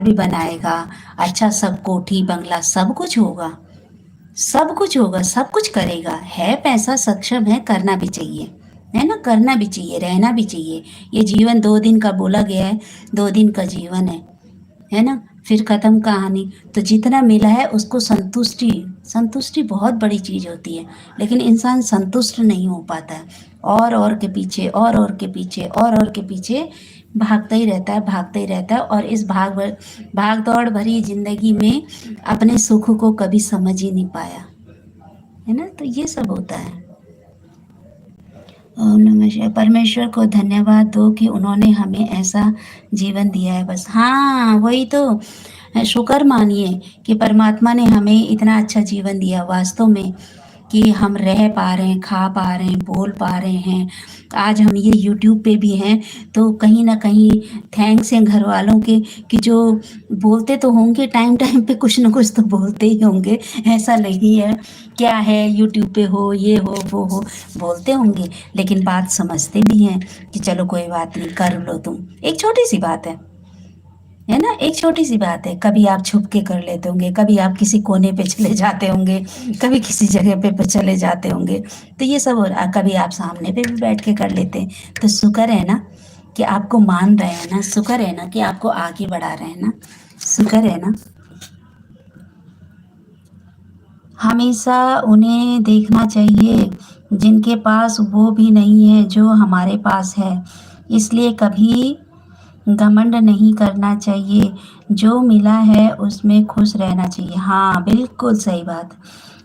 भी बनाएगा, अच्छा सब कोठी बंगला सब कुछ होगा, सब कुछ होगा, सब कुछ करेगा। है पैसा, सक्षम है, करना भी चाहिए, है ना? करना भी चाहिए, रहना भी चाहिए। ये जीवन 2 दिन का बोला गया है, 2 दिन का जीवन है ना? फिर खत्म कहानी। तो जितना मिला है उसको संतुष्टि, संतुष्टि बहुत बड़ी चीज़ होती है, लेकिन इंसान संतुष्ट नहीं हो पाता है। और के पीछे और के पीछे और के पीछे भागता ही रहता है, भागता ही रहता है, और इस भाग दौड़ भरी ज़िंदगी में अपने सुख को कभी समझ ही नहीं पाया, है ना? तो ये सब होता है। ओम नमः शिवाय। परमेश्वर को धन्यवाद दो कि उन्होंने हमें ऐसा जीवन दिया है बस। हाँ, वही तो। शुक्र मानिए कि परमात्मा ने हमें इतना अच्छा जीवन दिया वास्तव में, कि हम रह पा रहे हैं, खा पा रहे हैं, बोल पा रहे हैं। आज हम ये यूट्यूब पे भी हैं, तो कहीं न कहीं थैंक्स है घर वालों के, कि जो बोलते तो होंगे टाइम टाइम पे, कुछ न कुछ तो बोलते ही होंगे। ऐसा नहीं है क्या है यूट्यूब पे हो, ये हो, वो हो, बोलते होंगे, लेकिन बात समझते भी हैं कि चलो कोई बात नहीं, कर लो तुम। एक छोटी-सी बात है ना? एक छोटी-सी बात है। कभी आप छुप के कर लेते होंगे, कभी आप किसी कोने पे चले जाते होंगे, कभी किसी जगह पे चले जाते होंगे। तो ये सब हो रहा, कभी आप सामने पे भी बैठ के कर लेते हैं। तो शुक्र है ना कि आपको मान रहे हैं ना, शुक्र है ना कि आपको आगे बढ़ा रहे हैं ना, शुक्र है ना। हमेशा उन्हें देखना चाहिए जिनके पास वो भी नहीं है जो हमारे पास है। इसलिए कभी घमंड नहीं करना चाहिए, जो मिला है उसमें खुश रहना चाहिए। हाँ, बिल्कुल सही बात,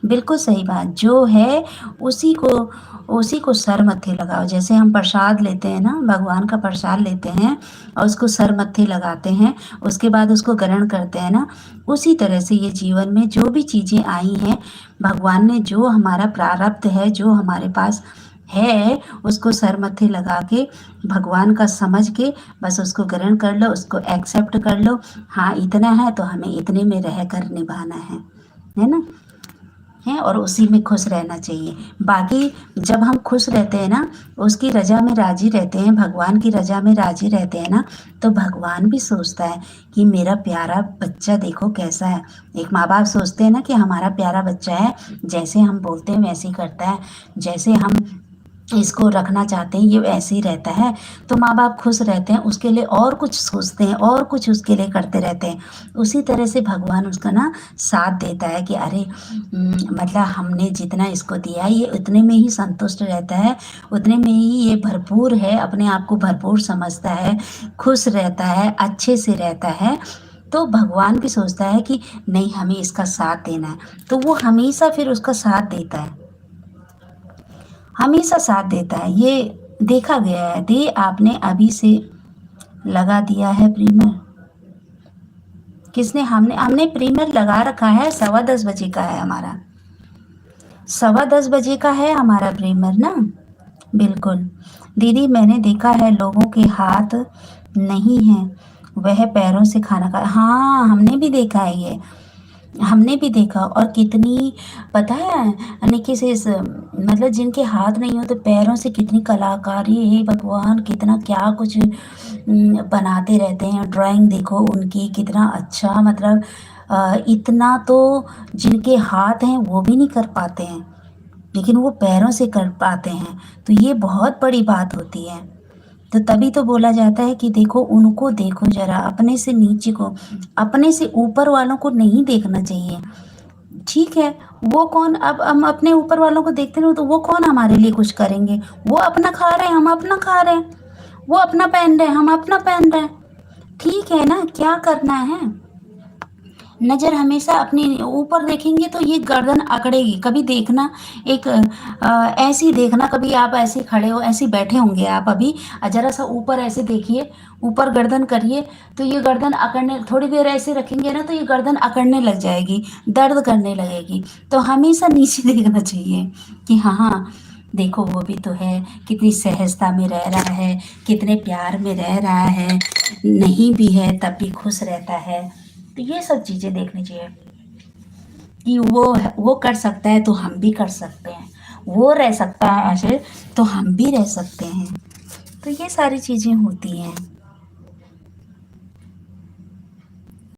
बिल्कुल सही बात। जो है उसी को सर मत्थे लगाओ। जैसे हम प्रसाद लेते हैं ना, भगवान का प्रसाद लेते हैं और उसको सर मत्थे लगाते हैं, उसके बाद उसको ग्रहण करते हैं ना, उसी तरह से ये जीवन में जो भी चीज़ें आई हैं, भगवान ने जो हमारा प्रारब्ध है, जो हमारे पास है, उसको सर मत्थे लगा के, भगवान का समझ के, बस उसको ग्रहण कर लो, उसको एक्सेप्ट कर लो। हाँ, इतना है तो हमें इतने में रह कर निभाना है ना? है, और उसी में खुश रहना चाहिए। बाकी जब हम खुश रहते हैं ना, उसकी रज़ा में राज़ी रहते हैं, भगवान की रज़ा में राज़ी रहते हैं ना, तो भगवान भी सोचता है कि मेरा प्यारा बच्चा देखो कैसा है। एक माँ-बाप सोचते हैं ना कि हमारा प्यारा बच्चा है, जैसे हम बोलते हैं वैसे ही करता है, जैसे हम इसको रखना चाहते हैं ये ऐसे ही रहता है। तो माँ-बाप खुश रहते हैं, उसके लिए और कुछ सोचते हैं, और कुछ उसके लिए करते रहते हैं। उसी तरह से भगवान उसका ना साथ देता है कि अरे मतलब हमने जितना इसको दिया है ये उतने में ही संतुष्ट रहता है, उतने में ही ये भरपूर है, अपने आप को भरपूर समझता है, खुश रहता है, अच्छे से रहता है। तो भगवान भी सोचता है कि नहीं, हमें इसका साथ देना है, तो वो हमेशा फिर उसका साथ देता है, हमेशा साथ देता है। ये देखा गया है। दे आपने अभी से लगा दिया है प्रीमियर। किसने? हमने हमने प्रीमियर लगा रखा है। 10:15 बजे का है हमारा, 10:15 बजे का है हमारा प्रीमियर ना। बिल्कुल दीदी, मैंने देखा है लोगों के हाथ नहीं हैं, वह पैरों से खाना खा। हाँ, हमने भी देखा है ये, हमने भी देखा। और कितनी, पता है निकी से मतलब जिनके हाथ नहीं होते, पैरों से कितनी कलाकारी है, भगवान कितना क्या कुछ बनाते रहते हैं। ड्राइंग देखो उनकी कितना अच्छा, मतलब इतना तो जिनके हाथ हैं वो भी नहीं कर पाते हैं, लेकिन वो पैरों से कर पाते हैं। तो ये बहुत बड़ी बात होती है। तो तभी तो बोला जाता है कि देखो उनको, देखो जरा, अपने से नीचे को, अपने से ऊपर वालों को नहीं देखना चाहिए। ठीक है, वो कौन, अब हम अपने ऊपर वालों को देखते रहो तो वो कौन हमारे लिए कुछ करेंगे? वो अपना खा रहे हैं, हम अपना खा रहे हैं, वो अपना पहन रहे हैं, हम अपना पहन रहे हैं। ठीक है ना, क्या करना है? नज़र हमेशा अपने ऊपर देखेंगे तो ये गर्दन अकड़ेगी। कभी देखना, एक ऐसे ही देखना, कभी आप ऐसे खड़े हो, ऐसे बैठे होंगे आप अभी, ज़रा सा ऊपर ऐसे देखिए, ऊपर गर्दन करिए, तो ये गर्दन अकड़ने, थोड़ी देर ऐसे रखेंगे ना तो ये गर्दन अकड़ने लग जाएगी, दर्द करने लगेगी। तो हमेशा नीचे देखना चाहिए कि हाँ हाँ, देखो वो भी तो है, कितनी सहजता में रह रहा है, कितने प्यार में रह रहा है, नहीं भी है तब भी खुश रहता है। तो ये सब चीज़ें देखनी चाहिए कि वो कर सकता है तो हम भी कर सकते हैं, वो रह सकता है ऐसे तो हम भी रह सकते हैं। तो ये सारी चीज़ें होती हैं।